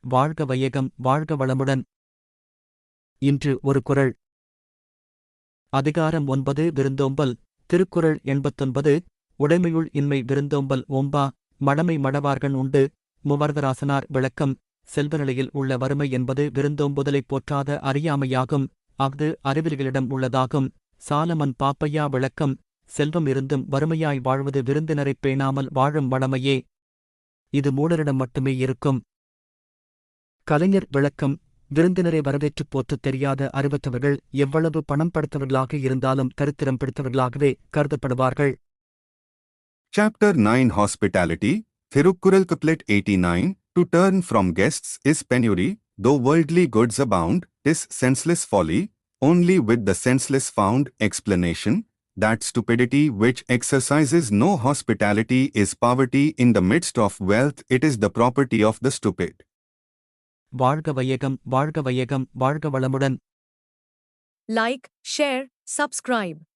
வாழ்க வையகம் வாழ்க வளமுடன். இன்று ஒரு குறள். அதிகாரம் 9 விருந்தோம்பல். திருக்குறள் 89. உடைமையுள் இன்மை விருந்தோம்பல் ஓம்பா மடமை மடவார்கண் உண்டு. முவர்தராசனார் விளக்கம். செல்வநிலையில் உள்ள வறுமை என்பது விருந்தோம்புதலைப் போற்றாத அறியாமையாகும். அஃது அறிவிலிகளிடம் உள்ளதாகும். சாலமன் பாப்பையா விளக்கம். செல்வம் இருந்தும் வறுமையாய் வாழ்வது விருந்தினரைப் பேணாமல் வாழும் வளமையே. இது மூடரிடம் மட்டுமே இருக்கும். கலைஞர் விளக்கம். விருந்தினரை வரவேற்றுப் போற்றத் தெரியாத அறிவற்றவர்கள் எவ்வளவு பணம் படைத்தவர்களாக இருந்தாலும் தரித்திரம் பிடித்தவர்களாகவே கருதப்படுவார்கள். Chapter 9 Hospitality. Thirukkural Couplet 89. To turn from guests is penury, though worldly goods abound, 'tis senseless folly. Only with the senseless found explanation, that stupidity which exercises no hospitality is poverty. In the midst of wealth it is the property of the stupid. வாழ்க வையகம் வாழ்க வையகம் வாழ்க வளமுடன். Like, share, subscribe.